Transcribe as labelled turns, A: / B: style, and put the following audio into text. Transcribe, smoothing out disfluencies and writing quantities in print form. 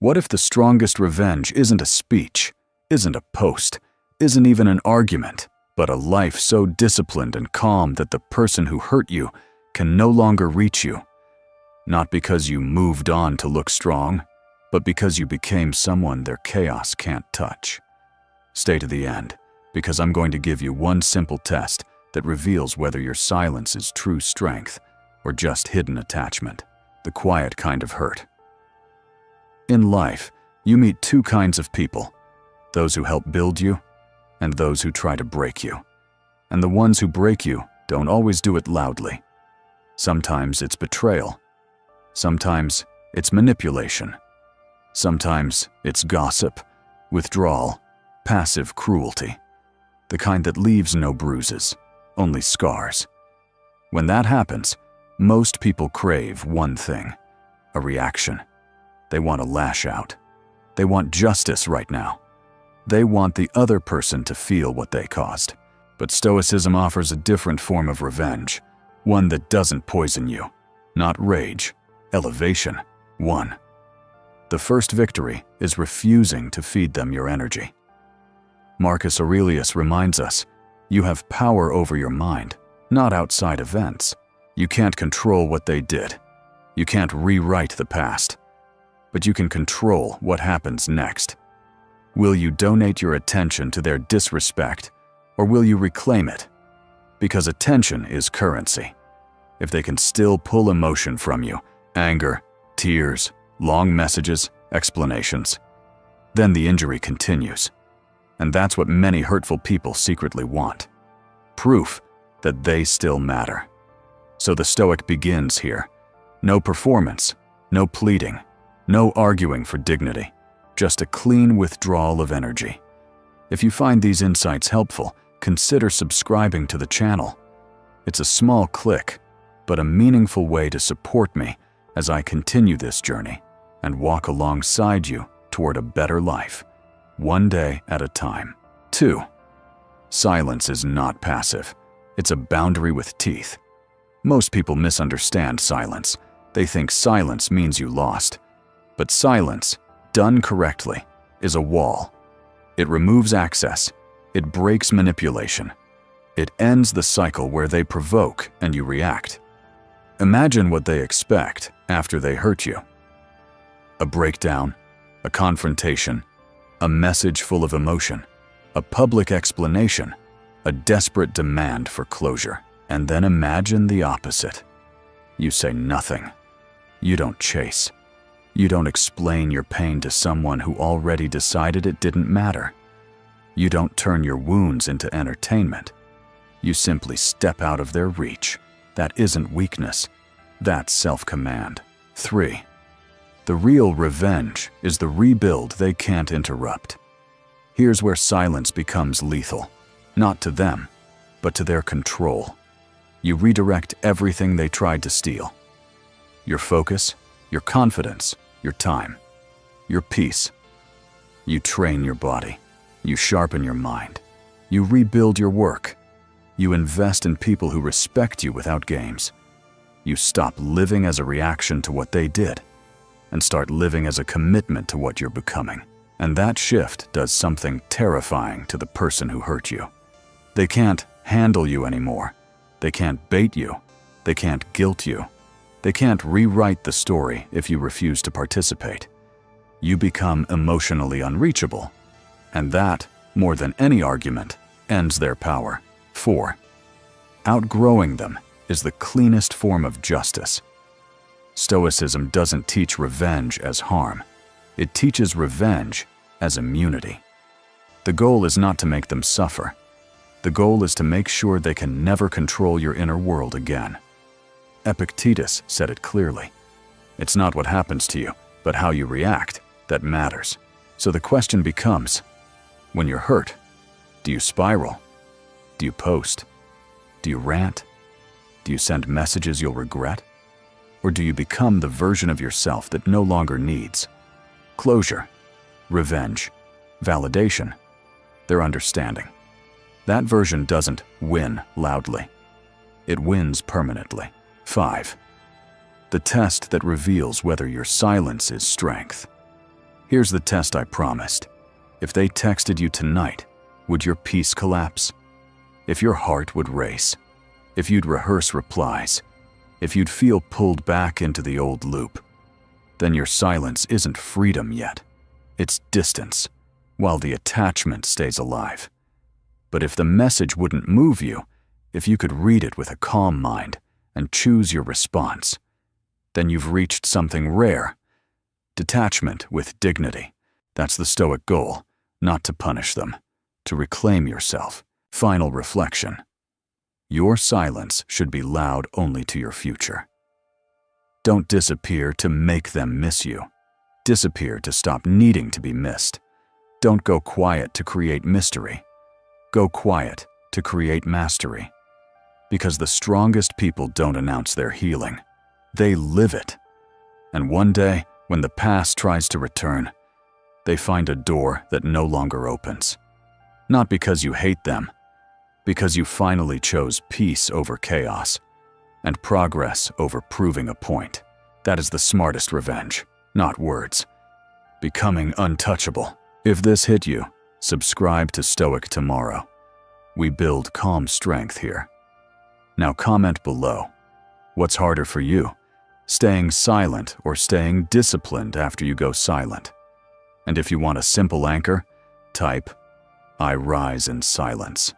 A: What if the strongest revenge isn't a speech, isn't a post, isn't even an argument, but a life so disciplined and calm that the person who hurt you can no longer reach you? Not because you moved on to look strong, but because you became someone their chaos can't touch. Stay to the end, because I'm going to give you one simple test that reveals whether your silence is true strength or just hidden attachment, the quiet kind of hurt. In life, you meet two kinds of people, those who help build you and those who try to break you. And the ones who break you don't always do it loudly. Sometimes it's betrayal. Sometimes it's manipulation. Sometimes it's gossip, withdrawal, passive cruelty, the kind that leaves no bruises, only scars. When that happens, most people crave one thing, a reaction. They want to lash out. They want justice right now. They want the other person to feel what they caused. But Stoicism offers a different form of revenge, one that doesn't poison you. Not rage, elevation, one. The first victory is refusing to feed them your energy. Marcus Aurelius reminds us, you have power over your mind, not outside events. You can't control what they did. You can't rewrite the past. But you can control what happens next. Will you donate your attention to their disrespect, or will you reclaim it? Because attention is currency. If they can still pull emotion from you, anger, tears, long messages, explanations, then the injury continues. And that's what many hurtful people secretly want. Proof that they still matter. So the Stoic begins here. No performance, no pleading, no arguing for dignity, just a clean withdrawal of energy. If you find these insights helpful, consider subscribing to the channel. It's a small click, but a meaningful way to support me as I continue this journey and walk alongside you toward a better life, one day at a time. 2. Silence is not passive. It's a boundary with teeth. Most people misunderstand silence. They think silence means you lost. But silence, done correctly, is a wall. It removes access. It breaks manipulation. It ends the cycle where they provoke and you react. Imagine what they expect after they hurt you. A breakdown, a confrontation, a message full of emotion, a public explanation, a desperate demand for closure. And then imagine the opposite. You say nothing. You don't chase. You don't explain your pain to someone who already decided it didn't matter. You don't turn your wounds into entertainment. You simply step out of their reach. That isn't weakness. That's self-command. 3. The real revenge is the rebuild they can't interrupt. Here's where silence becomes lethal. Not to them, but to their control. You redirect everything they tried to steal. Your focus, your confidence, your time, your peace. You train your body. You sharpen your mind. You rebuild your work. You invest in people who respect you without games. You stop living as a reaction to what they did and start living as a commitment to what you're becoming. And that shift does something terrifying to the person who hurt you. They can't handle you anymore. They can't bait you. They can't guilt you. They can't rewrite the story if you refuse to participate. You become emotionally unreachable. And that, more than any argument, ends their power. 4. Outgrowing them is the cleanest form of justice. Stoicism doesn't teach revenge as harm. It teaches revenge as immunity. The goal is not to make them suffer. The goal is to make sure they can never control your inner world again. Epictetus said it clearly. It's not what happens to you, but how you react that matters. So the question becomes, when you're hurt, do you spiral? Do you post? Do you rant? Do you send messages you'll regret? Or do you become the version of yourself that no longer needs closure, revenge, validation, their understanding? That version doesn't win loudly. It wins permanently. 5. The test that reveals whether your silence is strength. Here's the test I promised. If they texted you tonight, would your peace collapse? If your heart would race? If you'd rehearse replies? If you'd feel pulled back into the old loop? Then your silence isn't freedom yet. It's distance, while the attachment stays alive. But if the message wouldn't move you, if you could read it with a calm mind and choose your response, then you've reached something rare. Detachment with dignity. That's the Stoic goal, not to punish them, to reclaim yourself. Final reflection. Your silence should be loud only to your future. Don't disappear to make them miss you. Disappear to stop needing to be missed. Don't go quiet to create mystery. Go quiet to create mastery. Because the strongest people don't announce their healing. They live it. And one day, when the past tries to return, they find a door that no longer opens. Not because you hate them, because you finally chose peace over chaos and progress over proving a point. That is the smartest revenge, not words. Becoming untouchable. If this hit you, subscribe to Stoic tomorrow. We build calm strength here. Now comment below. What's harder for you? Staying silent or staying disciplined after you go silent? And if you want a simple anchor, type, I rise in silence.